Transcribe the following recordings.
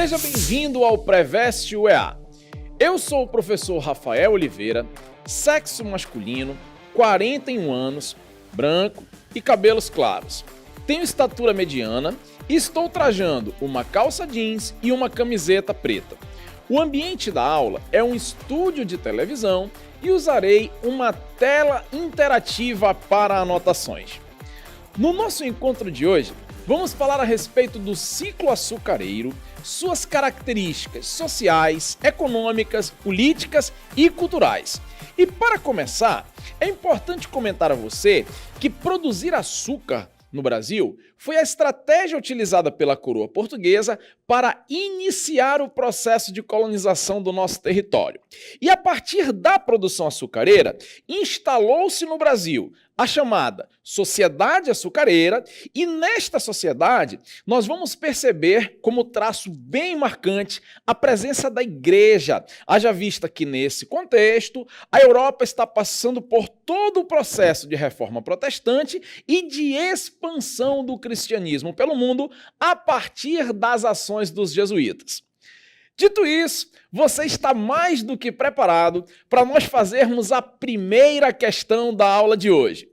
Seja bem-vindo ao Preveste UEA. Eu sou o professor Rafael Oliveira, sexo masculino, 41 anos, branco e cabelos claros. Tenho estatura mediana e estou trajando uma calça jeans e uma camiseta preta. O ambiente da aula é um estúdio de televisão e usarei uma tela interativa para anotações. No nosso encontro de hoje, vamos falar a respeito do ciclo açucareiro, suas características sociais, econômicas, políticas e culturais. E para começar, é importante comentar a você que produzir açúcar no Brasil foi a estratégia utilizada pela coroa portuguesa para iniciar o processo de colonização do nosso território. E a partir da produção açucareira, instalou-se no Brasil a chamada Sociedade Açucareira, e nesta sociedade nós vamos perceber como traço bem marcante a presença da igreja, haja vista que nesse contexto a Europa está passando por todo o processo de reforma protestante e de expansão do cristianismo pelo mundo a partir das ações dos jesuítas. Dito isso, você está mais do que preparado para nós fazermos a primeira questão da aula de hoje.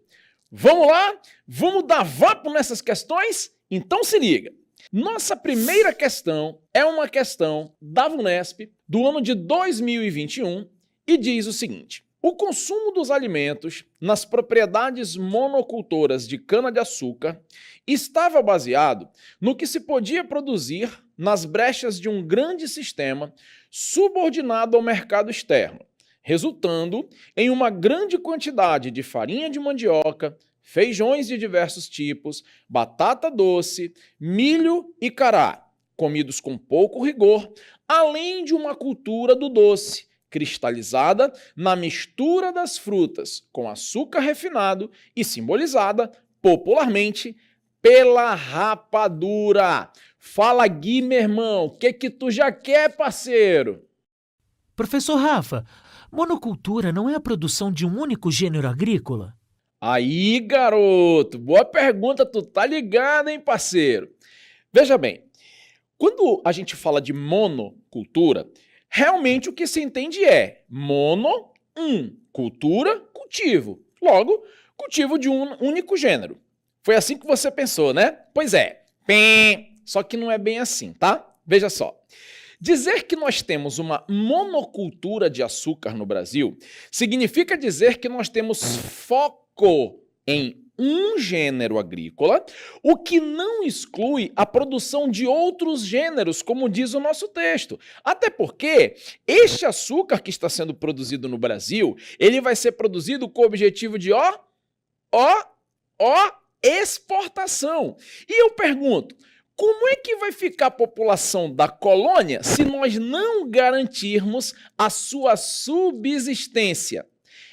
Vamos lá? Vamos dar vapo nessas questões? Então se liga. Nossa primeira questão é uma questão da VUNESP do ano de 2021 e diz o seguinte: o consumo dos alimentos nas propriedades monocultoras de cana-de-açúcar estava baseado no que se podia produzir nas brechas de um grande sistema subordinado ao mercado externo, resultando em uma grande quantidade de farinha de mandioca, feijões de diversos tipos, batata doce, milho e cará, comidos com pouco rigor, além de uma cultura do doce, cristalizada na mistura das frutas com açúcar refinado e simbolizada, popularmente, pela rapadura. Fala, Gui, meu irmão, o que tu já quer, parceiro? Professor Rafa, monocultura não é a produção de um único gênero agrícola? Aí, garoto, boa pergunta, tu tá ligado, hein, parceiro? Veja bem, quando a gente fala de monocultura, realmente o que se entende é mono, cultura, cultivo. Logo, cultivo de um único gênero. Foi assim que você pensou, né? Pois é. Só que não é bem assim, tá? Veja só. Dizer que nós temos uma monocultura de açúcar no Brasil significa dizer que nós temos foco em um gênero agrícola, o que não exclui a produção de outros gêneros, como diz o nosso texto. Até porque este açúcar que está sendo produzido no Brasil, ele vai ser produzido com o objetivo de exportação. E eu pergunto, como é que vai ficar a população da colônia se nós não garantirmos a sua subsistência?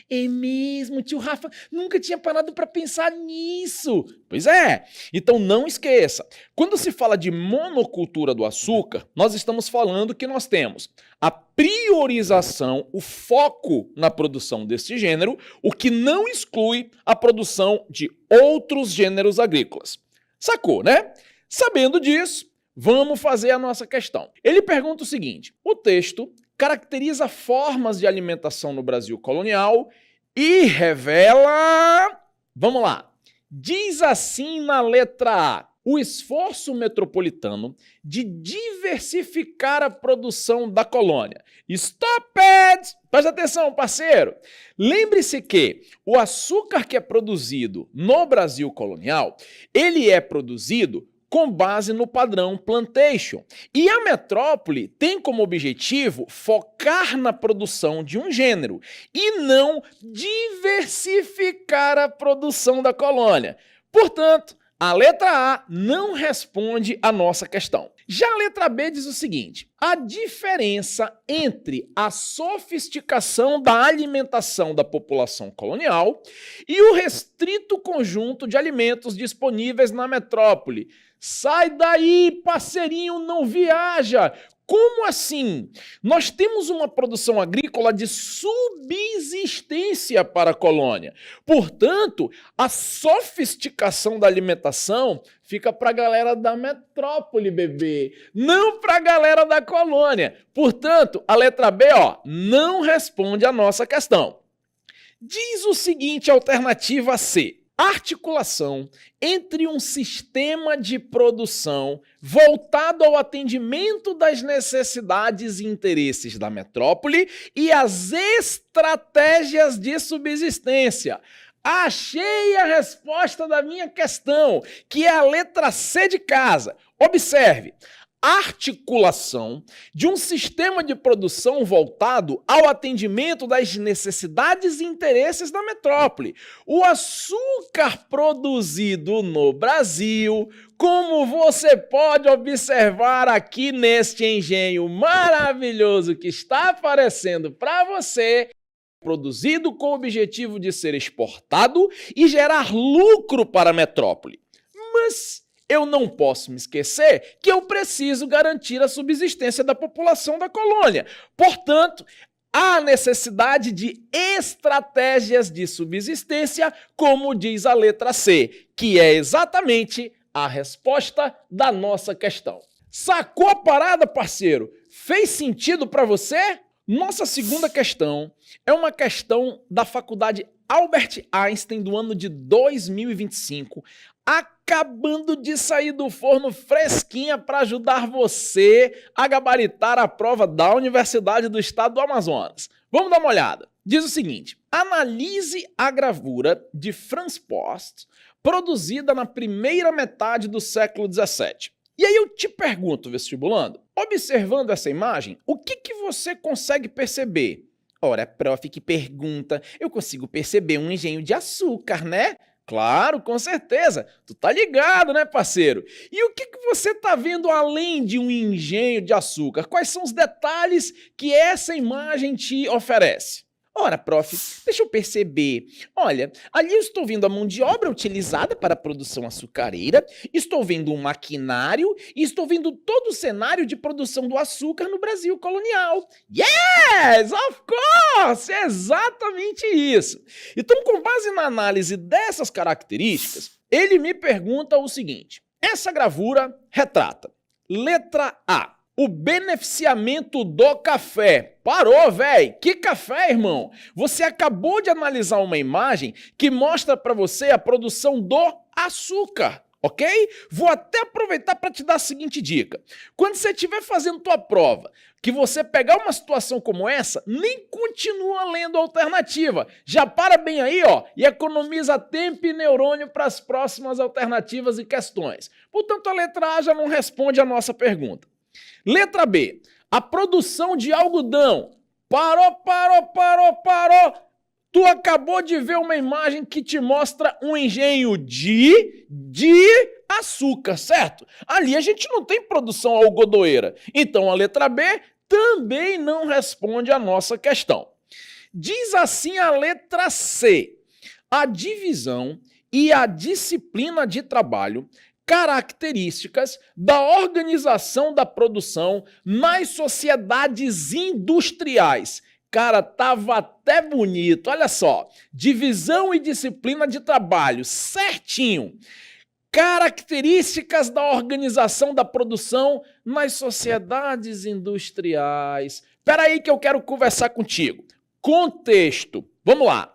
É mesmo, tio Rafa, nunca tinha parado para pensar nisso. Pois é, então não esqueça, quando se fala de monocultura do açúcar, nós estamos falando que nós temos a priorização, o foco na produção deste gênero, o que não exclui a produção de outros gêneros agrícolas. Sacou, né? Sabendo disso, vamos fazer a nossa questão. Ele pergunta o seguinte: o texto caracteriza formas de alimentação no Brasil colonial e revela... Vamos lá. Diz assim na letra A: o esforço metropolitano de diversificar a produção da colônia. Stop it! Presta atenção, parceiro. Lembre-se que o açúcar que é produzido no Brasil colonial, ele é produzido com base no padrão plantation. E a metrópole tem como objetivo focar na produção de um gênero e não diversificar a produção da colônia. Portanto, a letra A não responde a nossa questão. Já a letra B diz o seguinte: a diferença entre a sofisticação da alimentação da população colonial e o restrito conjunto de alimentos disponíveis na metrópole. Sai daí, parceirinho, não viaja! Como assim? Nós temos uma produção agrícola de subsistência para a colônia. Portanto, a sofisticação da alimentação fica para a galera da metrópole, bebê, não para a galera da colônia. Portanto, a letra B, não responde a nossa questão. Diz o seguinte, alternativa C. Articulação entre um sistema de produção voltado ao atendimento das necessidades e interesses da metrópole e as estratégias de subsistência. Achei a resposta da minha questão, que é a letra C de casa. Observe. Articulação de um sistema de produção voltado ao atendimento das necessidades e interesses da metrópole. O açúcar produzido no Brasil, como você pode observar aqui neste engenho maravilhoso que está aparecendo para você, produzido com o objetivo de ser exportado e gerar lucro para a metrópole. Mas eu não posso me esquecer que eu preciso garantir a subsistência da população da colônia. Portanto, há necessidade de estratégias de subsistência, como diz a letra C, que é exatamente a resposta da nossa questão. Sacou a parada, parceiro? Fez sentido para você? Nossa segunda questão é uma questão da Faculdade Albert Einstein do ano de 2025, acabando de sair do forno fresquinha para ajudar você a gabaritar a prova da Universidade do Estado do Amazonas. Vamos dar uma olhada. Diz o seguinte: analise a gravura de Franz Post, produzida na primeira metade do século XVII. E aí eu te pergunto, vestibulando, observando essa imagem, o que você consegue perceber? Ora, prof, que pergunta, eu consigo perceber um engenho de açúcar, né? Claro, com certeza. Tu tá ligado, né, parceiro? E o que você tá vendo além de um engenho de açúcar? Quais são os detalhes que essa imagem te oferece? Ora, prof, deixa eu perceber. Olha, ali eu estou vendo a mão de obra utilizada para a produção açucareira, estou vendo um maquinário e estou vendo todo o cenário de produção do açúcar no Brasil colonial. Yes, of course! É exatamente isso. Então, com base na análise dessas características, ele me pergunta o seguinte: essa gravura retrata, letra A, o beneficiamento do café. Parou, velho. Que café, irmão? Você acabou de analisar uma imagem que mostra para você a produção do açúcar, ok? Vou até aproveitar para te dar a seguinte dica. Quando você estiver fazendo tua prova, que você pegar uma situação como essa, nem continua lendo a alternativa. Já para bem aí, e economiza tempo e neurônio para as próximas alternativas e questões. Portanto, a letra A já não responde a nossa pergunta. Letra B, a produção de algodão. Parou. Tu acabou de ver uma imagem que te mostra um engenho de açúcar, certo? Ali a gente não tem produção algodoeira. Então a letra B também não responde a nossa questão. Diz assim a letra C, a divisão e a disciplina de trabalho, características da organização da produção nas sociedades industriais. Cara, tava até bonito, olha só. Divisão e disciplina de trabalho, certinho. Características da organização da produção nas sociedades industriais. Espera aí que eu quero conversar contigo. Contexto. Vamos lá.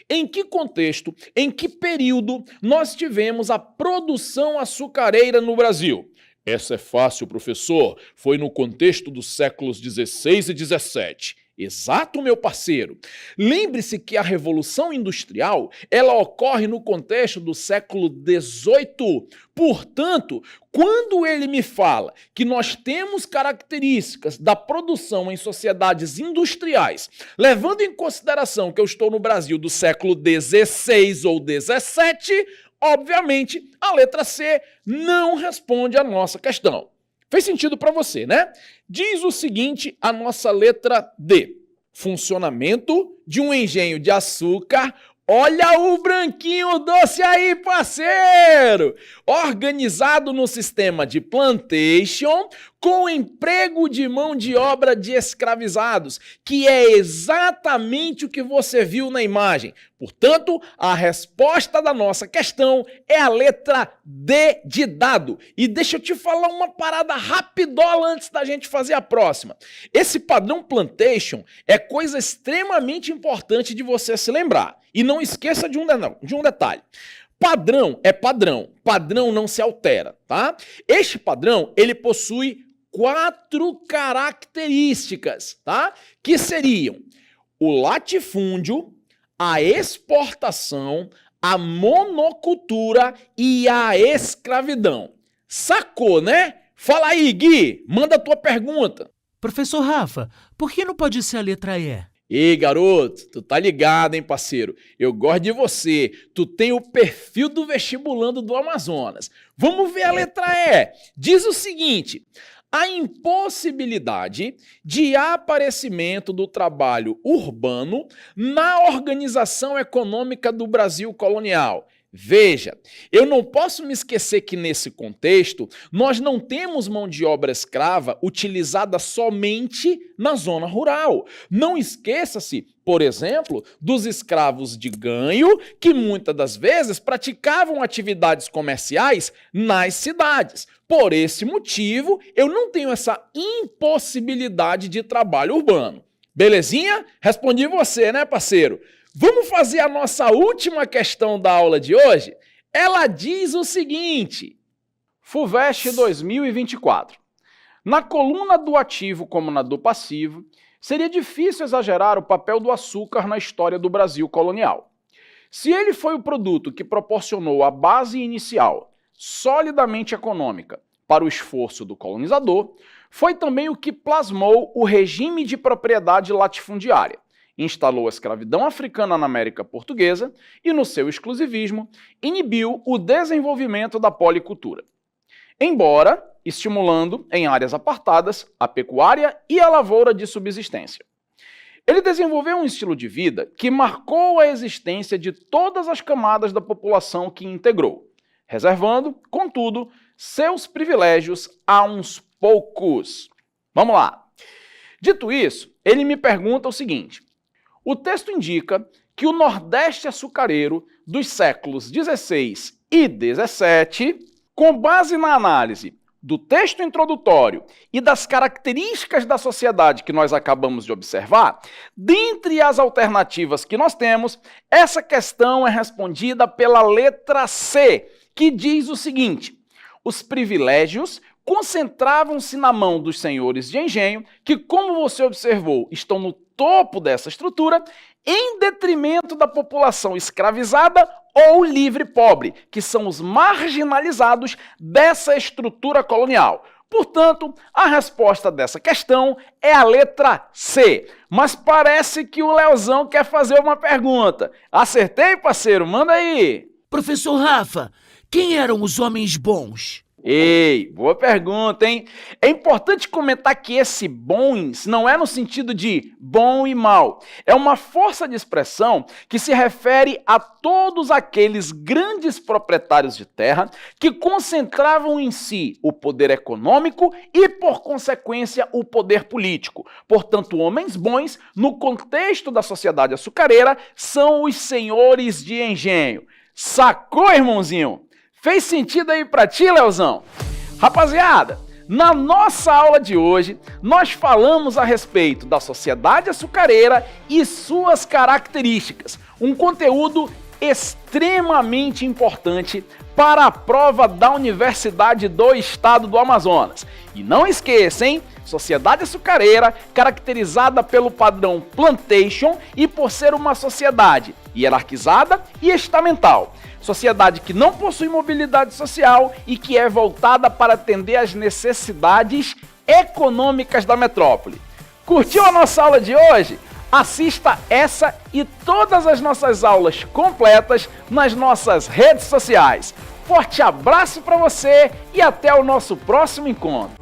Em que contexto, em que período nós tivemos a produção açucareira no Brasil? Essa é fácil, professor. Foi no contexto dos séculos XVI e XVII. Exato, meu parceiro. Lembre-se que a Revolução Industrial, ela ocorre no contexto do século XVIII. Portanto, quando ele me fala que nós temos características da produção em sociedades industriais, levando em consideração que eu estou no Brasil do século XVI ou XVII, obviamente, a letra C não responde a nossa questão. Fez sentido para você, né? Diz o seguinte a nossa letra D. Funcionamento de um engenho de açúcar. Olha o branquinho doce aí, parceiro! Organizado no sistema de plantation, com o emprego de mão de obra de escravizados, que é exatamente o que você viu na imagem. Portanto, a resposta da nossa questão é a letra D de dado. E deixa eu te falar uma parada rapidola antes da gente fazer a próxima. Esse padrão plantation é coisa extremamente importante de você se lembrar. E não esqueça de um detalhe. Padrão é padrão. Padrão não se altera, tá? Este padrão, ele possui 4 características, tá? Que seriam o latifúndio, a exportação, a monocultura e a escravidão. Sacou, né? Fala aí, Gui, manda a tua pergunta. Professor Rafa, por que não pode ser a letra E? Ei, garoto, tu tá ligado, hein, parceiro? Eu gosto de você. Tu tem o perfil do vestibulando do Amazonas. Vamos ver a letra E. Diz o seguinte: a impossibilidade de aparecimento do trabalho urbano na organização econômica do Brasil colonial. Veja, eu não posso me esquecer que nesse contexto nós não temos mão de obra escrava utilizada somente na zona rural. Não esqueça-se, por exemplo, dos escravos de ganho que muitas das vezes praticavam atividades comerciais nas cidades. Por esse motivo, eu não tenho essa impossibilidade de trabalho urbano. Belezinha? Respondi você, né, parceiro? Vamos fazer a nossa última questão da aula de hoje? Ela diz o seguinte: FUVEST 2024. Na coluna do ativo como na do passivo, seria difícil exagerar o papel do açúcar na história do Brasil colonial. Se ele foi o produto que proporcionou a base inicial, solidamente econômica, para o esforço do colonizador, foi também o que plasmou o regime de propriedade latifundiária. Instalou a escravidão africana na América Portuguesa e, no seu exclusivismo, inibiu o desenvolvimento da policultura. Embora estimulando, em áreas apartadas, a pecuária e a lavoura de subsistência. Ele desenvolveu um estilo de vida que marcou a existência de todas as camadas da população que integrou, reservando, contudo, seus privilégios a uns poucos. Vamos lá. Dito isso, ele me pergunta o seguinte: o texto indica que o Nordeste açucareiro dos séculos XVI e XVII, com base na análise do texto introdutório e das características da sociedade que nós acabamos de observar, dentre as alternativas que nós temos, essa questão é respondida pela letra C, que diz o seguinte: os privilégios concentravam-se na mão dos senhores de engenho, que, como você observou, estão no topo dessa estrutura, em detrimento da população escravizada ou livre pobre, que são os marginalizados dessa estrutura colonial. Portanto, a resposta dessa questão é a letra C. Mas parece que o Leozão quer fazer uma pergunta. Acertei, parceiro? Manda aí. Professor Rafa, quem eram os homens bons? Ei, boa pergunta, hein? É importante comentar que esse bons não é no sentido de bom e mal. É uma força de expressão que se refere a todos aqueles grandes proprietários de terra que concentravam em si o poder econômico e, por consequência, o poder político. Portanto, homens bons, no contexto da sociedade açucareira, são os senhores de engenho. Sacou, irmãozinho? Fez sentido aí pra ti, Leozão? Rapaziada, na nossa aula de hoje, nós falamos a respeito da sociedade açucareira e suas características. Um conteúdo extremamente importante para a prova da Universidade do Estado do Amazonas. E não esqueça, hein? Sociedade açucareira caracterizada pelo padrão plantation e por ser uma sociedade hierarquizada e estamental. Sociedade que não possui mobilidade social e que é voltada para atender às necessidades econômicas da metrópole. Curtiu a nossa aula de hoje? Assista essa e todas as nossas aulas completas nas nossas redes sociais. Forte abraço para você e até o nosso próximo encontro.